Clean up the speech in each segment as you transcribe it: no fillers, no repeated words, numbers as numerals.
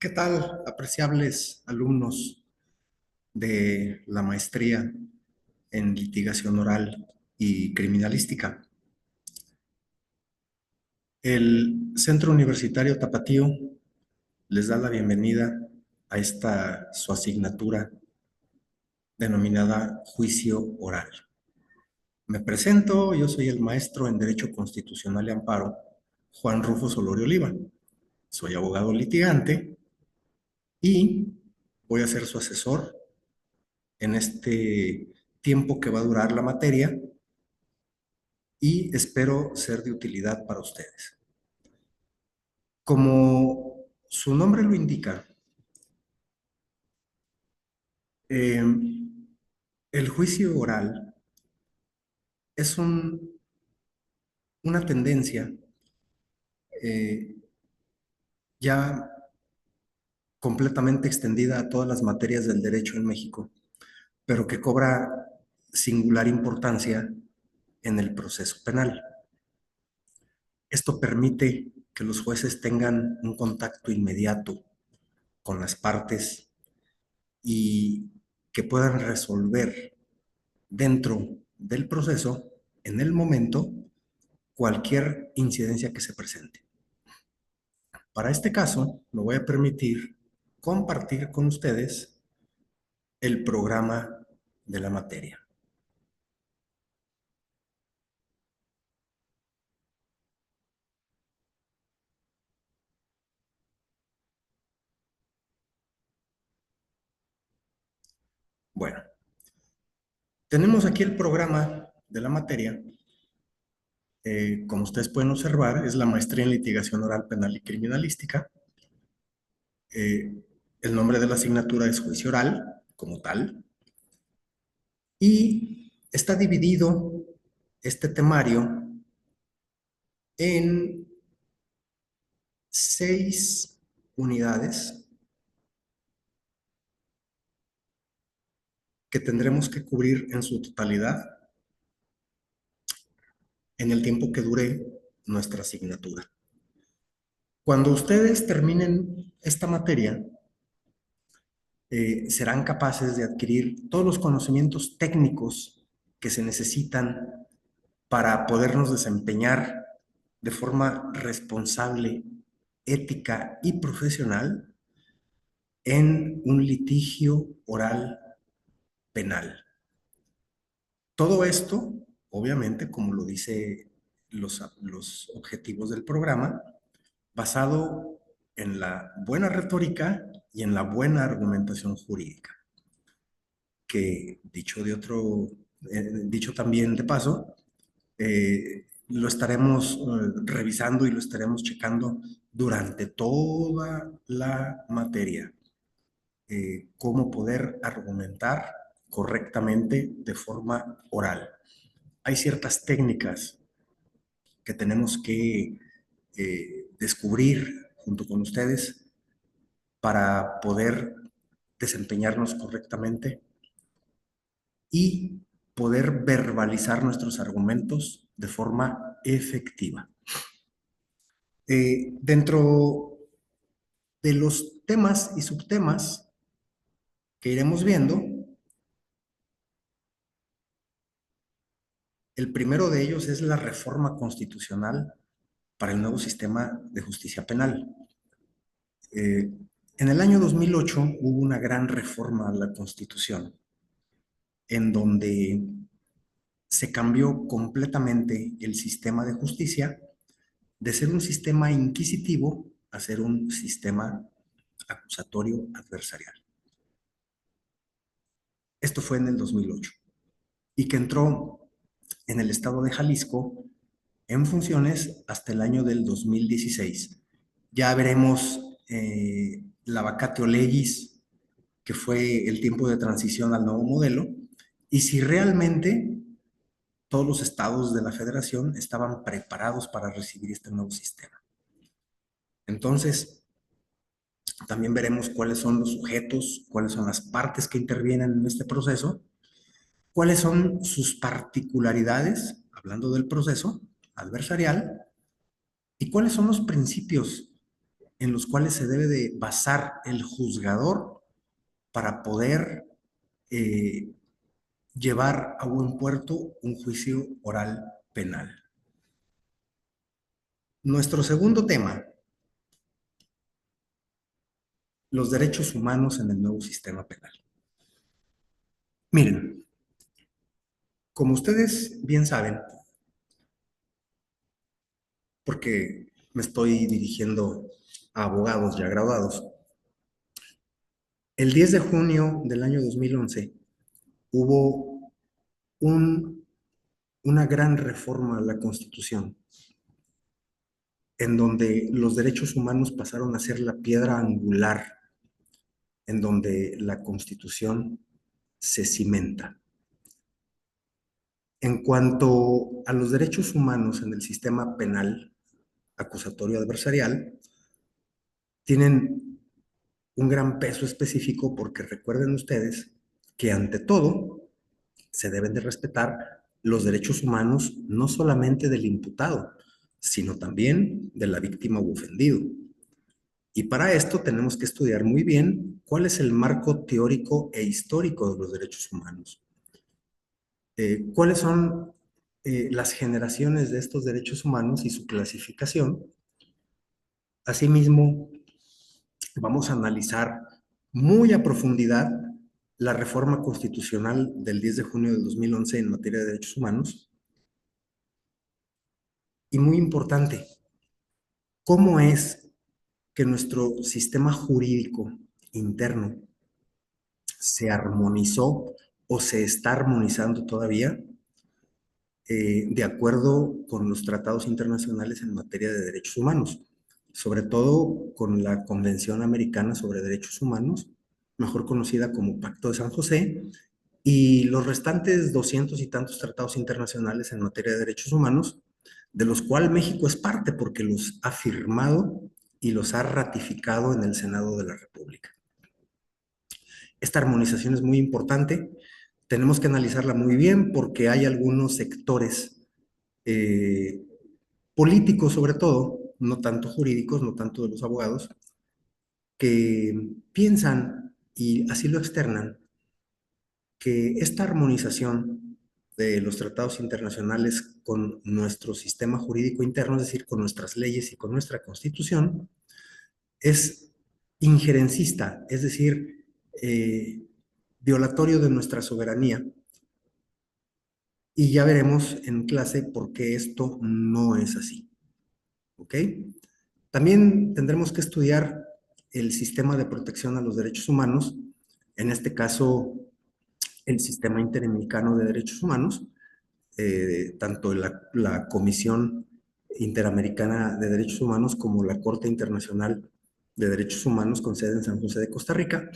¿Qué tal, apreciables alumnos de la maestría en litigación oral y criminalística? El Centro Universitario Tapatío les da la bienvenida a esta su asignatura denominada Juicio Oral. Me presento, yo soy el maestro en Derecho Constitucional y Amparo, Juan Rufo Solorio Oliva. Soy abogado litigante y voy a ser su asesor en este tiempo que va a durar la materia y espero ser de utilidad para ustedes. Como su nombre lo indica, eh, el juicio oral es una tendencia eh, ya completamente extendida a todas las materias del derecho en México, pero que cobra singular importancia en el proceso penal. Esto permite que los jueces tengan un contacto inmediato con las partes y que puedan resolver dentro del proceso, en el momento, cualquier incidencia que se presente. Para este caso, me voy a permitir compartir con ustedes el programa de la materia. Bueno, tenemos aquí el programa de la materia. Como ustedes pueden observar, es la maestría en litigación oral penal y criminalística. Eh, el nombre de la asignatura es juicio oral, como tal, y está dividido este temario en 6 unidades que tendremos que cubrir en su totalidad en el tiempo que dure nuestra asignatura. Cuando ustedes terminen esta materia, serán capaces de adquirir todos los conocimientos técnicos que se necesitan para podernos desempeñar de forma responsable, ética y profesional en un litigio oral penal. Todo esto, obviamente, como lo dice los objetivos del programa, basado en la buena retórica y en la buena argumentación jurídica, que dicho también de paso, lo estaremos revisando y lo estaremos checando durante toda la materia. Cómo poder argumentar correctamente de forma oral. Hay ciertas técnicas que tenemos que descubrir junto con ustedes para poder desempeñarnos correctamente y poder verbalizar nuestros argumentos de forma efectiva. Dentro de los temas y subtemas que iremos viendo, el primero de ellos es la reforma constitucional para el nuevo sistema de justicia penal. En el año 2008 hubo una gran reforma a la Constitución, en donde se cambió completamente el sistema de justicia de ser un sistema inquisitivo a ser un sistema acusatorio adversarial. Esto fue en el 2008 y que entró en el estado de Jalisco en funciones hasta el año del 2016. Ya veremos la vacatio legis, que fue el tiempo de transición al nuevo modelo, y si realmente todos los estados de la federación estaban preparados para recibir este nuevo sistema. Entonces, también veremos cuáles son los sujetos, cuáles son las partes que intervienen en este proceso, cuáles son sus particularidades, hablando del proceso adversarial, y cuáles son los principios en los cuales se debe de basar el juzgador para poder llevar a buen puerto un juicio oral penal. Nuestro segundo tema, los derechos humanos en el nuevo sistema penal. Miren, como ustedes bien saben, porque me estoy dirigiendo a abogados ya graduados, el 10 de junio del año 2011 hubo una gran reforma a la Constitución, en donde los derechos humanos pasaron a ser la piedra angular en donde la Constitución se cimenta. En cuanto a los derechos humanos en el sistema penal acusatorio adversarial, tienen un gran peso específico porque recuerden ustedes que ante todo se deben de respetar los derechos humanos no solamente del imputado, sino también de la víctima u ofendido. Y para esto tenemos que estudiar muy bien cuál es el marco teórico e histórico de los derechos humanos. ¿Cuáles son las generaciones de estos derechos humanos y su clasificación? Asimismo, vamos a analizar muy a profundidad la reforma constitucional del 10 de junio de 2011 en materia de derechos humanos. Y muy importante, ¿cómo es que nuestro sistema jurídico interno se armonizó o se está armonizando todavía de acuerdo con los tratados internacionales en materia de derechos humanos, sobre todo con la Convención Americana sobre Derechos Humanos, mejor conocida como Pacto de San José, y los restantes 200 y tantos tratados internacionales en materia de derechos humanos, de los cuales México es parte porque los ha firmado y los ha ratificado en el Senado de la República. Esta armonización es muy importante, tenemos que analizarla muy bien porque hay algunos sectores políticos sobre todo, no tanto jurídicos, no tanto de los abogados, que piensan y así lo externan, que esta armonización de los tratados internacionales con nuestro sistema jurídico interno, es decir, con nuestras leyes y con nuestra constitución, es injerencista, es decir, violatorio de nuestra soberanía. Y ya veremos en clase por qué esto no es así. ¿Ok? También tendremos que estudiar el sistema de protección a los derechos humanos, en este caso el Sistema Interamericano de Derechos Humanos, tanto la Comisión Interamericana de Derechos Humanos como la Corte Internacional de Derechos Humanos con sede en San José de Costa Rica,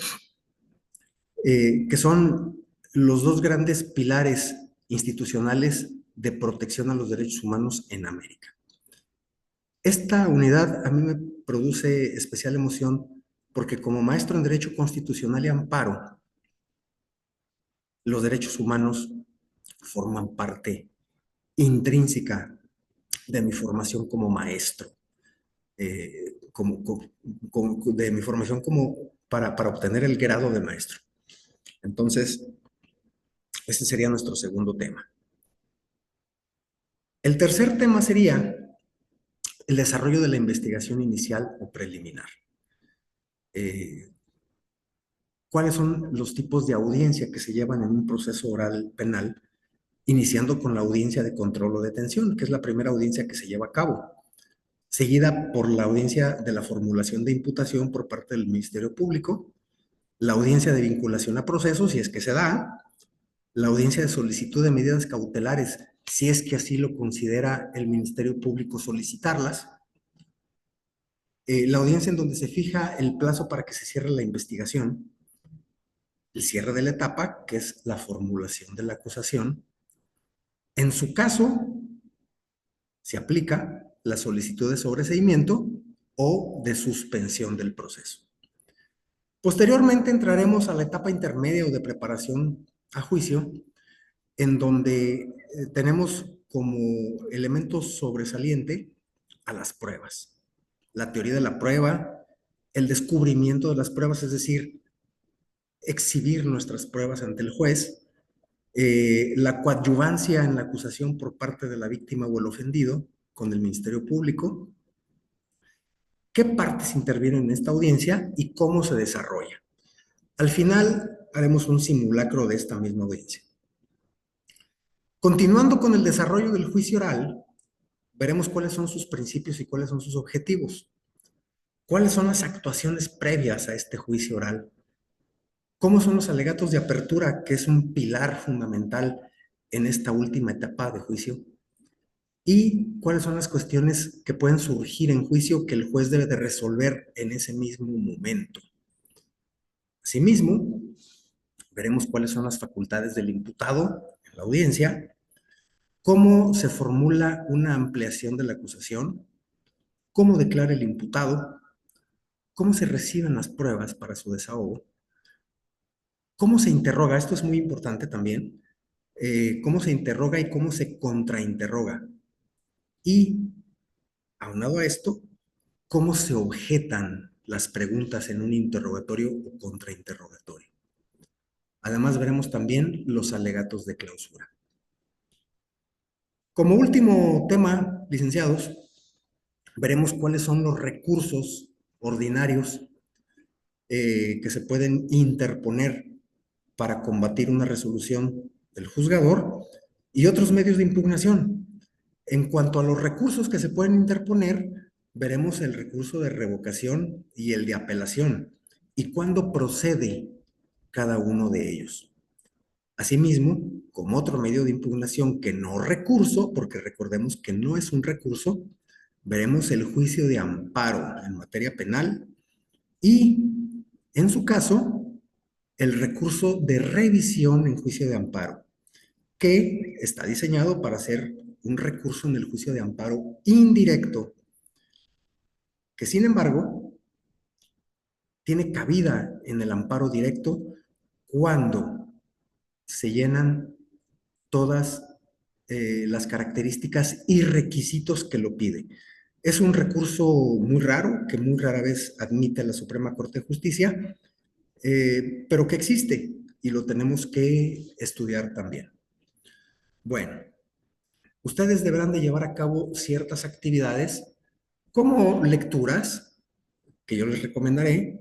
que son los dos grandes pilares institucionales de protección a los derechos humanos en América. Esta unidad a mí me produce especial emoción porque como maestro en Derecho Constitucional y Amparo, los derechos humanos forman parte intrínseca de mi formación como maestro, de mi formación como para obtener el grado de maestro. Entonces, ese sería nuestro segundo tema. El tercer tema sería el desarrollo de la investigación inicial o preliminar. ¿Cuáles son los tipos de audiencia que se llevan en un proceso oral penal? Iniciando con la audiencia de control o detención, que es la primera audiencia que se lleva a cabo, seguida por la audiencia de la formulación de imputación por parte del Ministerio Público, la audiencia de vinculación a procesos, si es que se da, la audiencia de solicitud de medidas cautelares, si es que así lo considera el Ministerio Público solicitarlas, la audiencia en donde se fija el plazo para que se cierre la investigación, el cierre de la etapa, que es la formulación de la acusación. En su caso, se aplica la solicitud de sobreseimiento o de suspensión del proceso. Posteriormente entraremos a la etapa intermedia o de preparación a juicio, en donde tenemos como elemento sobresaliente a las pruebas. la teoría de la prueba, el descubrimiento de las pruebas, es decir, exhibir nuestras pruebas ante el juez, la coadyuvancia en la acusación por parte de la víctima o el ofendido con el Ministerio Público, qué partes intervienen en esta audiencia y cómo se desarrolla. Al final haremos un simulacro de esta misma audiencia. Continuando con el desarrollo del juicio oral, veremos cuáles son sus principios y cuáles son sus objetivos. ¿Cuáles son las actuaciones previas a este juicio oral? ¿Cómo son los alegatos de apertura, que es un pilar fundamental en esta última etapa de juicio? ¿Y cuáles son las cuestiones que pueden surgir en juicio que el juez debe de resolver en ese mismo momento? Asimismo, veremos cuáles son las facultades del imputado en la audiencia, cómo se formula una ampliación de la acusación, cómo declara el imputado, cómo se reciben las pruebas para su desahogo, cómo se interroga, esto es muy importante también, cómo se interroga y cómo se contrainterroga. Y, aunado a esto, cómo se objetan las preguntas en un interrogatorio o contrainterrogatorio. Además, veremos también los alegatos de clausura. Como último tema, licenciados, veremos cuáles son los recursos ordinarios que se pueden interponer para combatir una resolución del juzgador y otros medios de impugnación. En cuanto a los recursos que se pueden interponer, veremos el recurso de revocación y el de apelación y cuándo procede cada uno de ellos. Asimismo, como otro medio de impugnación que no recurso, porque recordemos que no es un recurso, veremos el juicio de amparo en materia penal y, en su caso, el recurso de revisión en juicio de amparo, que está diseñado para ser un recurso en el juicio de amparo indirecto, que sin embargo tiene cabida en el amparo directo cuando se llenan todas las características y requisitos que lo pide. Es un recurso muy raro, que muy rara vez admite la Suprema Corte de Justicia, pero que existe y lo tenemos que estudiar también. Bueno, ustedes deberán de llevar a cabo ciertas actividades como lecturas, que yo les recomendaré,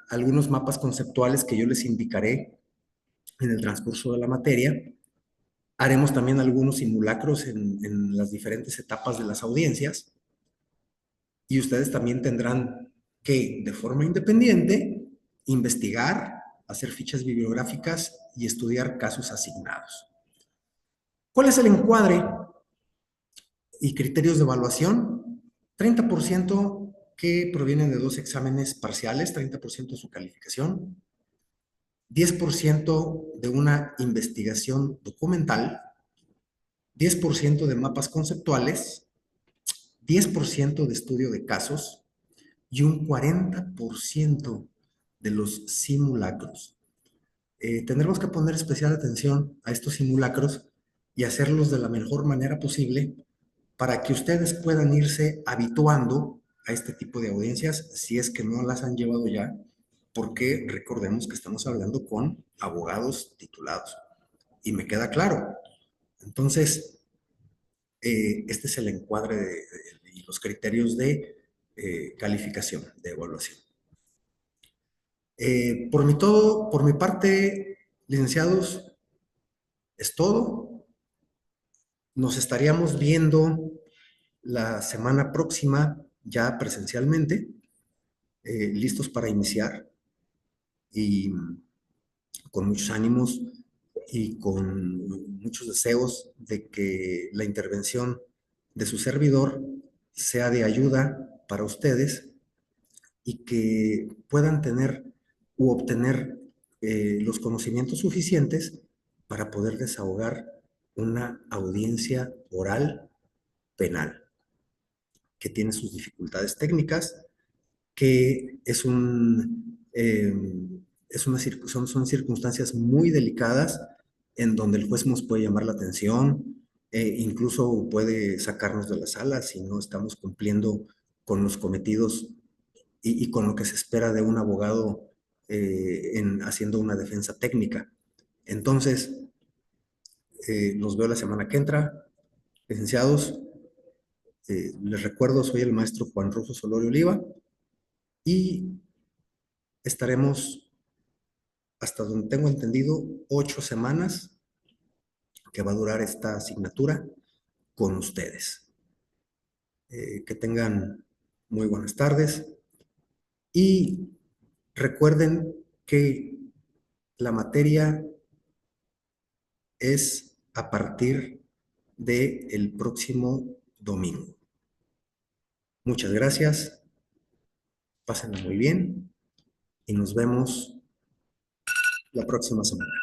algunos mapas conceptuales que yo les indicaré en el transcurso de la materia. Haremos también algunos simulacros en las diferentes etapas de las audiencias y ustedes también tendrán que, de forma independiente, investigar, hacer fichas bibliográficas y estudiar casos asignados. ¿Cuál es el encuadre y criterios de evaluación? 30% que provienen de 2 exámenes parciales, 30% de su calificación, 10% de una investigación documental, 10% de mapas conceptuales, 10% de estudio de casos y un 40% de los simulacros. Tendremos que poner especial atención a estos simulacros y hacerlos de la mejor manera posible para que ustedes puedan irse habituando a este tipo de audiencias si es que no las han llevado ya, porque recordemos que estamos hablando con abogados titulados. Y me queda claro. Entonces, este es el encuadre y los criterios de calificación, de evaluación. Por mi parte, licenciados, es todo. Nos estaríamos viendo la semana próxima, ya presencialmente, listos para iniciar y con muchos ánimos y con muchos deseos de que la intervención de su servidor sea de ayuda para ustedes y que puedan tener u obtener los conocimientos suficientes para poder desahogar una audiencia oral penal, que tiene sus dificultades técnicas, que son circunstancias muy delicadas en donde el juez nos puede llamar la atención, incluso puede sacarnos de la sala si no estamos cumpliendo con los cometidos y con lo que se espera de un abogado haciendo una defensa técnica. Entonces, los veo la semana que entra. Licenciados, les recuerdo, soy el maestro Juan Rufo Solorio Oliva y estaremos, hasta donde tengo entendido, 8 semanas que va a durar esta asignatura con ustedes. Que tengan muy buenas tardes y recuerden que la materia es a partir del próximo domingo. Muchas gracias, pásenla muy bien y nos vemos la próxima semana.